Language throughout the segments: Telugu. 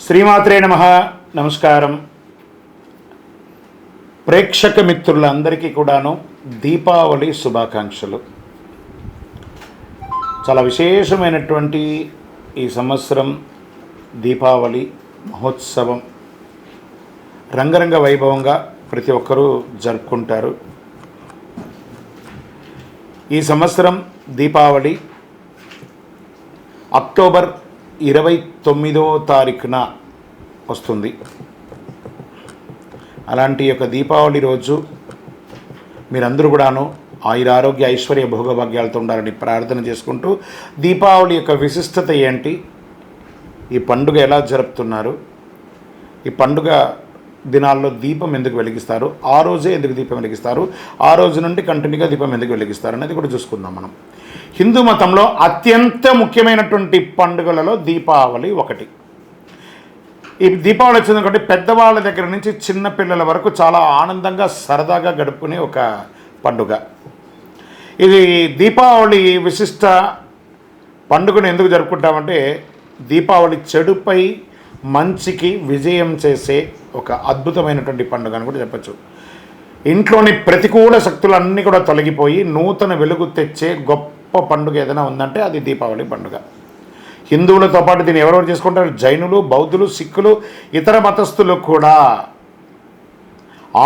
శ్రీమాత్రే నమః. నమస్కారం. ప్రేక్షక మిత్రులందరికీ కూడాను దీపావళి శుభాకాంక్షలు. చాలా విశేషమైనటువంటి ఈ సంవత్సరం దీపావళి మహోత్సవం రంగరంగ వైభవంగా ప్రతి ఒక్కరూ జరుపుకుంటారు. ఈ సంవత్సరం దీపావళి అక్టోబర్ 29వ తారీఖున వస్తుంది. అలాంటి యొక్క దీపావళి రోజు మీరందరూ కూడాను ఆయురారోగ్య ఐశ్వర్య భోగభాగ్యాలతో ఉండాలని ప్రార్థన చేసుకుంటూ, దీపావళి యొక్క విశిష్టత ఏంటి, ఈ పండుగ ఎలా జరుపుతున్నారు, ఈ పండుగ దినాల్లో దీపం ఎందుకు వెలిగిస్తారు, ఆ రోజే ఎందుకు దీపం వెలిగిస్తారు, ఆ రోజు నుండి కంటిన్యూగా దీపం ఎందుకు వెలిగిస్తారు అనేది కూడా చూసుకుందాం మనం. హిందూ మతంలో అత్యంత ముఖ్యమైనటువంటి పండుగలలో దీపావళి ఒకటి. ఈ దీపావళి వచ్చింది కాబట్టి పెద్దవాళ్ళ దగ్గర నుంచి చిన్న పిల్లల వరకు చాలా ఆనందంగా సరదాగా గడుపుకునే ఒక పండుగ. ఇది దీపావళి విశిష్ట పండుగను ఎందుకు జరుపుకుంటామంటే, దీపావళి చెడుపై మంచికి విజయం చేసే ఒక అద్భుతమైనటువంటి పండుగ అని కూడా చెప్పచ్చు. ఇంట్లోని ప్రతికూల శక్తులన్నీ కూడా తొలగిపోయి నూతన వెలుగు తెచ్చే గొప్ప పండుగ ఏదైనా ఉందంటే అది దీపావళి పండుగ. హిందువులతో పాటు దీన్ని ఎవరెవరు చేసుకుంటారు? జైనులు, బౌద్ధులు, సిక్కులు, ఇతర మతస్థులు కూడా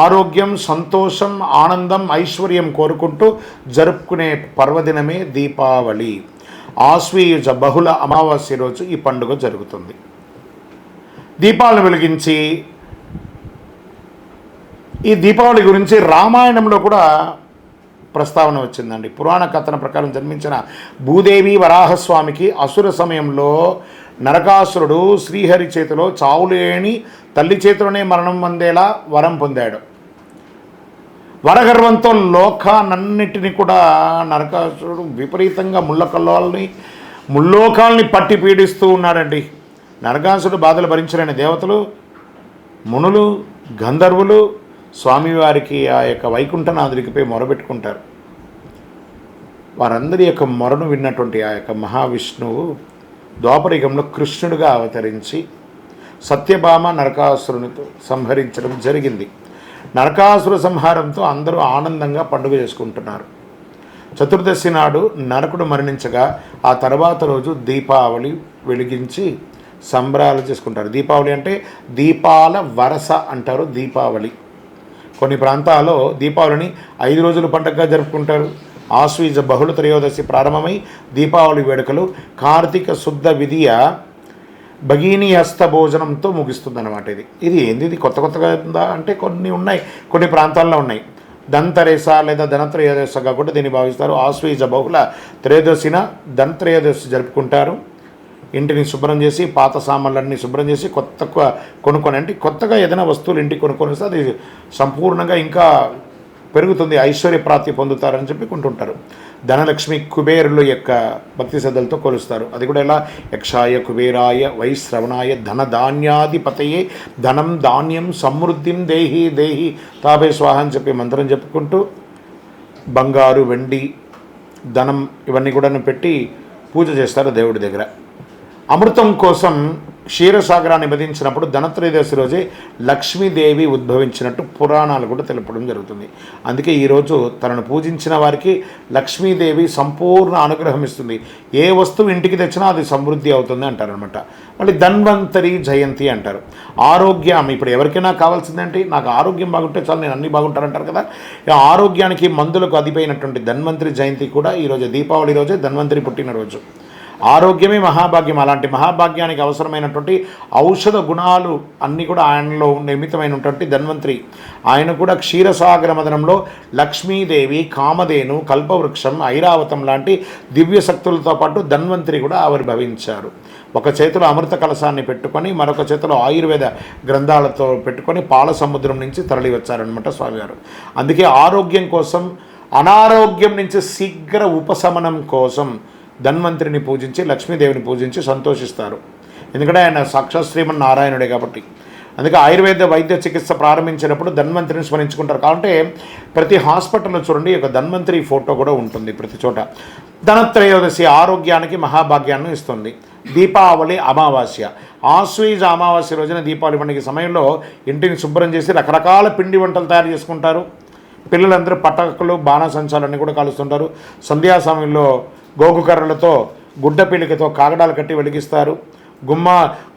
ఆరోగ్యం, సంతోషం, ఆనందం, ఐశ్వర్యం కోరుకుంటూ జరుపుకునే పర్వదినమే దీపావళి. ఆశ్వయుజ బహుళ అమావాస్య రోజు ఈ పండుగ జరుగుతుంది. దీపాలను వెలిగించి, ఈ దీపావళి గురించి రామాయణంలో కూడా ప్రస్తావన వచ్చిందండి. పురాణ కథన ప్రకారం జన్మించిన భూదేవి వరాహస్వామికి అసుర సమయంలో నరకాసురుడు శ్రీహరి చేతిలో చావులేని తల్లి చేతిలోనే మరణం పొందేలా వరం పొందాడు. వరగర్వంతో లోకాలన్నిటినీ కూడా నరకాసురుడు విపరీతంగా ముల్లోకాల్ని పట్టి పీడిస్తూ ఉన్నాడండి. నరకాసురుడు బాధలు భరించలేని దేవతలు, మునులు, గంధర్వులు స్వామివారికి ఆ యొక్క వైకుంఠనాథుడికి పోయి మొరబెట్టుకుంటారు. వారందరి యొక్క మొరను విన్నటువంటి ఆ యొక్క మహావిష్ణువు ద్వాపరయుగంలో కృష్ణుడిగా అవతరించి సత్యభామ నరకాసురునితో సంహరించడం జరిగింది. నరకాసుర సంహారంతో అందరూ ఆనందంగా పండుగ చేసుకుంటున్నారు. చతుర్దశి నాడు నరకుడు మరణించగా ఆ తర్వాత రోజు దీపావళి వెలిగించి సంబరాలు చేసుకుంటారు. దీపావళి అంటే దీపాల వరస అంటారు. దీపావళి కొన్ని ప్రాంతాల్లో దీపావళిని 5 రోజుల పండుగగా జరుపుకుంటారు. ఆశ్వీజ బహుళ త్రయోదశి ప్రారంభమై దీపావళి వేడుకలు కార్తీక శుద్ధ విధియ భగిని హస్త భోజనంతో ముగిస్తుందన్నమాట. ఇది ఏంది, ఇది కొత్తగా ఉందా అంటే కొన్ని ఉన్నాయి, కొన్ని ప్రాంతాల్లో ఉన్నాయి. ధన్తరేస లేదా ధనత్రయోదశిగా కూడా దీన్ని భావిస్తారు. ఆశ్వీజ బహుళ త్రయోదశిన ధనత్రయోదశి జరుపుకుంటారు. ఇంటిని శుభ్రం చేసి పాత సామాన్లన్నీ శుభ్రం చేసి కొనుక్కొని, అంటే కొత్తగా ఏదైనా వస్తువులు ఇంటికి కొనుక్కొని వస్తే అది సంపూర్ణంగా ఇంకా పెరుగుతుంది, ఐశ్వర్య ప్రాప్తి పొందుతారని చెప్పి కొంటుంటారు. ధనలక్ష్మి కుబేరుల యొక్క భక్తి శ్రద్ధలతో కొలుస్తారు. అది కూడా ఎలా? యక్షాయ కుబేరాయ వైశ్రవణాయ ధనధాన్యాధిపతయే ధనం ధాన్యం సమృద్ధిం దేహి దేహి తాభే స్వాహ అని చెప్పి మంత్రం చెప్పుకుంటూ బంగారు, వెండి, ధనం ఇవన్నీ కూడా పెట్టి పూజ చేస్తారు దేవుడి దగ్గర. అమృతం కోసం క్షీరసాగరాన్ని మదించినప్పుడు ధనత్రయోదశి రోజే లక్ష్మీదేవి ఉద్భవించినట్టు పురాణాలు కూడా తెలపడం జరుగుతుంది. అందుకే ఈరోజు తనను పూజించిన వారికి లక్ష్మీదేవి సంపూర్ణ అనుగ్రహం ఇస్తుంది. ఏ వస్తువు ఇంటికి తెచ్చినా అది సమృద్ధి అవుతుంది అంటారనమాట. మళ్ళీ ధన్వంతరి జయంతి అంటారు. ఆరోగ్యం ఇప్పుడు ఎవరికైనా కావాల్సిందేంటి? నాకు ఆరోగ్యం బాగుంటే చాలు, నేను అన్నీ బాగుంటారంటారు కదా. ఆరోగ్యానికి మందులకు అధిపైనటువంటి ధన్వంతరి జయంతి కూడా ఈరోజు దీపావళి రోజే ధన్వంతరి పుట్టినరోజు. ఆరోగ్యమే మహాభాగ్యం. అలాంటి మహాభాగ్యానికి అవసరమైనటువంటి ఔషధ గుణాలు అన్నీ కూడా ఆయనలో నిర్మితమైనటువంటి ధన్వంతరి. ఆయన కూడా క్షీరసాగర మదనంలో లక్ష్మీదేవి, కామధేను, కల్పవృక్షం, ఐరావతం లాంటి దివ్య శక్తులతో పాటు ధన్వంతరి కూడా ఆవిర్భవించారు. ఒక చేతిలో అమృత కలశాన్ని పెట్టుకొని మరొక చేతిలో ఆయుర్వేద గ్రంథాలతో పెట్టుకొని పాల సముద్రం నుంచి తరలి వచ్చారనమాట స్వామివారు. అందుకే ఆరోగ్యం కోసం, అనారోగ్యం నుంచి శీఘ్ర ఉపశమనం కోసం ధన్వంతరిని పూజించి లక్ష్మీదేవిని పూజించి సంతోషిస్తారు. ఎందుకంటే ఆయన సాక్షాత్ శ్రీమన్నారాయణుడే కాబట్టి. అందుకే ఆయుర్వేద వైద్య చికిత్స ప్రారంభించినప్పుడు ధన్వంతరిని స్మరించుకుంటారు. కాబట్టి ప్రతి హాస్పిటల్లో చూడండి ఒక ధన్వంతరి ఫోటో కూడా ఉంటుంది ప్రతి చోట. ధనత్రయోదశి ఆరోగ్యానికి మహాభాగ్యాన్ని ఇస్తుంది. దీపావళి అమావాస్య, ఆశ్వీజ అమావాస్య రోజున దీపావళి పండుగ సమయంలో ఇంటిని శుభ్రం చేసి రకరకాల పిండి వంటలు తయారు చేసుకుంటారు. పిల్లలందరూ పటాకులు బాణసంచాలన్నీ కూడా కాలుస్తుంటారు. సంధ్యా సమయంలో గోగు కర్రలతో గుడ్డ పీలికతో కాగడాలు కట్టి వెలిగిస్తారు.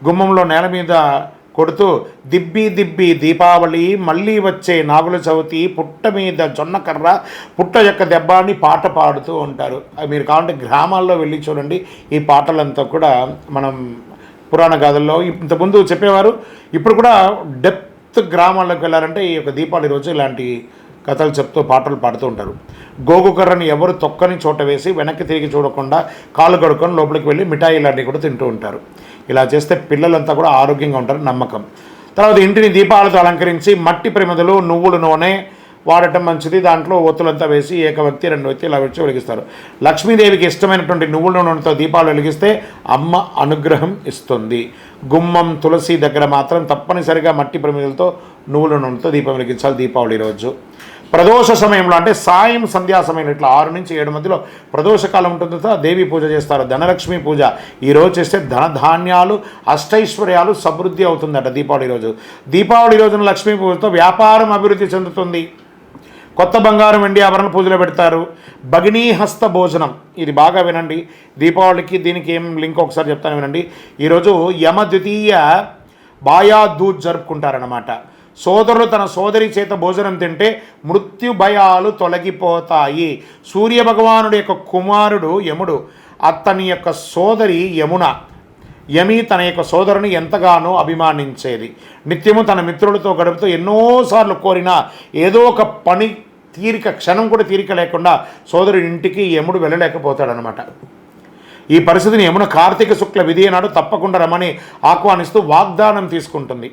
గుమ్మంలో నేల మీద కొడుతూ దిబ్బి దిబ్బి దీపావళి మళ్ళీ వచ్చే నాగుల చవితి పుట్ట మీద జొన్న కర్ర పుట్ట యొక్క దెబ్బ అని పాట పాడుతూ ఉంటారు. మీరు కావాలంటే గ్రామాల్లో వెళ్ళి చూడండి. ఈ పాటలంతా కూడా మనం పురాణ గాథల్లో ఇంతకుముందు చెప్పేవారు. ఇప్పుడు కూడా డెప్త్ గ్రామాల్లోకి వెళ్ళారంటే ఈ యొక్క దీపావళి రోజు ఇలాంటి కథలు చెప్తూ పాటలు పాడుతూ ఉంటారు. గోగు కర్రని ఎవరు తొక్కని చోట వేసి వెనక్కి తిరిగి చూడకుండా కాళ్ళు కడుక్కొని లోపలికి వెళ్ళి మిఠాయిలన్నీ కూడా తింటూ ఉంటారు. ఇలా చేస్తే పిల్లలంతా కూడా ఆరోగ్యంగా ఉంటారు నమ్మకం. తర్వాత ఇంటిని దీపాలతో అలంకరించి మట్టి ప్రమిదలు నువ్వుల నూనె వాడటం మంచిది. దాంట్లో ఒత్తులంతా వేసి ఏక వ్యక్తి రెండు వ్యక్తి ఇలా వచ్చి వెలిగిస్తారు. లక్ష్మీదేవికి ఇష్టమైనటువంటి నువ్వుల నూనెతో దీపాలు వెలిగిస్తే అమ్మ అనుగ్రహం ఇస్తుంది. గుమ్మం తులసి దగ్గర మాత్రం తప్పనిసరిగా మట్టి ప్రమిదలతో నువ్వుల నూనెతో దీపం వెలిగించాలి దీపావళి రోజు. ప్రదోష సమయంలో అంటే సాయం సంధ్యా సమయంలో ఇట్లా 6 నుంచి 7 మధ్యలో ప్రదోషకాలం ఉంటుంది. దేవి పూజ చేస్తారు. ధనలక్ష్మి పూజ ఈరోజు చేస్తే ధనధాన్యాలు అష్టైశ్వర్యాలు సమృద్ధి అవుతుందట దీపావళి రోజు. దీపావళి రోజున లక్ష్మీ పూజతో వ్యాపారం అభివృద్ధి చెందుతుంది. కొత్త బంగారం వెండి ఆభరణ పూజలు పెడతారు. భగినీహస్త భోజనం ఇది బాగా వినండి. దీపావళికి దీనికి ఏం లింక్ ఒకసారి చెప్తాను వినండి. ఈరోజు యమ ద్వితీయ బాయాదూజ్ జరుపుకుంటారన్నమాట. సోదరులు తన సోదరి చేత భోజనం తింటే మృత్యు భయాలు తొలగిపోతాయి. సూర్యభగవానుడి యొక్క కుమారుడు యముడు, అతని యొక్క సోదరి యమి తన యొక్క సోదరుని ఎంతగానో అభిమానించేది. నిత్యము తన మిత్రులతో గడుపుతూ ఎన్నోసార్లు కోరినా ఏదో ఒక పని క్షణం కూడా తీరిక లేకుండా సోదరుడి ఇంటికి యముడు వెళ్ళలేకపోతాడనమాట. ఈ పరిస్థితిని యమున కార్తీక శుక్ల విధియ నాడు తప్పకుండా రమ్మని ఆహ్వానిస్తూ వాగ్దానం తీసుకుంటుంది.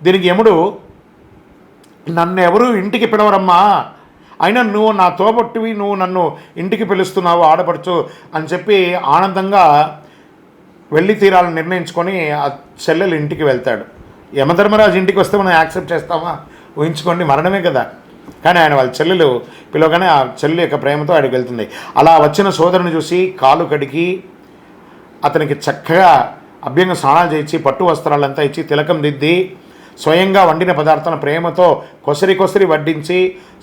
దీనికి యముడు, నన్ను ఎవరు ఇంటికి పిలవరమ్మా, అయినా నువ్వు నా తోబొట్టివి, నువ్వు నన్ను ఇంటికి పిలుస్తున్నావు ఆడపడుచు అని చెప్పి ఆనందంగా వెళ్ళి తీరాలని నిర్ణయించుకొని ఆ చెల్లెలు ఇంటికి వెళ్తాడు. యమధర్మరాజు ఇంటికి వస్తే మనం యాక్సెప్ట్ చేస్తామా? ఊహించుకోండి, మరణమే కదా. కానీ ఆయన వాళ్ళ చెల్లెలు పిలవగానే ఆ చెల్లి యొక్క ప్రేమతో ఆడికి వెళ్తుంది. అలా వచ్చిన సోదరుని చూసి కాలు కడిగి అతనికి చక్కగా అభ్యంగ స్నానాలు చేయించి పట్టు వస్త్రాలంతా ఇచ్చి తిలకం దిద్ది స్వయంగా వండిన పదార్థాలను ప్రేమతో కొసరి వడ్డించి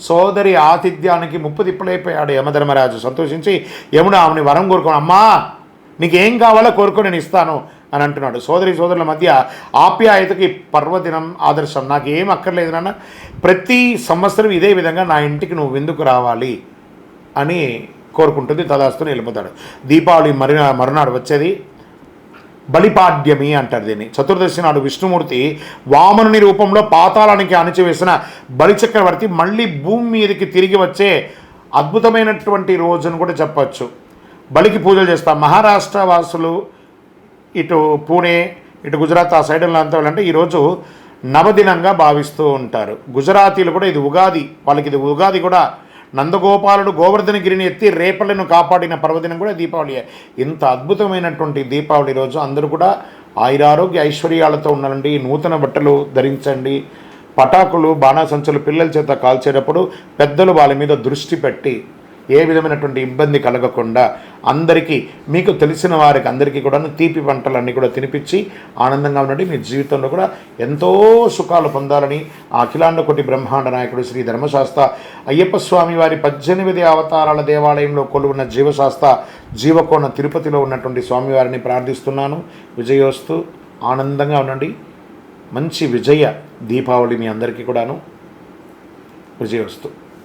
సోదరి ఆతిథ్యానికి ముప్పు తిప్పలైపోయాడు యమధర్మరాజు. సంతోషించి యముడు ఆమెని వరం కోరుకోను, అమ్మా నీకేం కావాలో కోరుకో నేను ఇస్తాను అని అంటున్నాడు. సోదరుల మధ్య ఆప్యాయతకి పర్వదినం ఆదర్శం. నాకు ఏం అక్కర్లేదు నాన్న, ప్రతి సంవత్సరం ఇదే విధంగా నా ఇంటికి నువ్వు విందుకు రావాలి అని కోరుకుంటుంది. తదాస్తుని వెళ్ళిపోతాడు. దీపావళి మరునాడు వచ్చేది బలిపాడ్యమి అంటారు దీన్ని. చతుర్దశి నాడు విష్ణుమూర్తి వామనుని రూపంలో పాతాళానికి అణిచివేసిన బలిచక్రవర్తి మళ్ళీ భూమి మీదకి తిరిగి వచ్చే అద్భుతమైనటువంటి రోజును కూడా చెప్పచ్చు. బలికి పూజలు చేస్తాం. మహారాష్ట్ర వాసులు ఇటు పూణే ఇటు గుజరాత్ ఆ సైడ్లో అంతా వెళ్ళంటే ఈరోజు నవదినంగా భావిస్తూ ఉంటారు. గుజరాతీలు కూడా ఇది ఉగాది, వాళ్ళకి ఇది ఉగాది కూడా. నందగోపాలుడు గోవర్ధనగిరిని ఎత్తి రేపలను కాపాడిన పర్వదినం కూడా దీపావళి. ఇంత అద్భుతమైనటువంటి దీపావళి రోజు అందరూ కూడా ఆయురారోగ్య ఐశ్వర్యాలతో ఉండాలండి. నూతన బట్టలు ధరించండి. పటాకులు బాణాసంచులు పిల్లల చేత కాల్చేటప్పుడు పెద్దలు వాళ్ళ మీద దృష్టి పెట్టి ఏ విధమైనటువంటి ఇబ్బంది కలగకుండా అందరికీ మీకు తెలిసిన వారికి అందరికీ కూడా తీపి వంటలన్నీ కూడా తినిపించి ఆనందంగా ఉండండి. మీ జీవితంలో కూడా ఎంతో సుఖాలు పొందాలని ఆ అఖిలాండ కోటి బ్రహ్మాండ నాయకుడు శ్రీ ధర్మశాస్త్ర అయ్యప్ప స్వామి వారి 18 అవతారాల దేవాలయంలో కొలువున్న జీవశాస్త్ర జీవకోణ తిరుపతిలో ఉన్నటువంటి స్వామివారిని ప్రార్థిస్తున్నాను. విజయోస్తు. ఆనందంగా ఉండండి. మంచి విజయ దీపావళి మీ అందరికీ కూడాను. విజయోస్తు.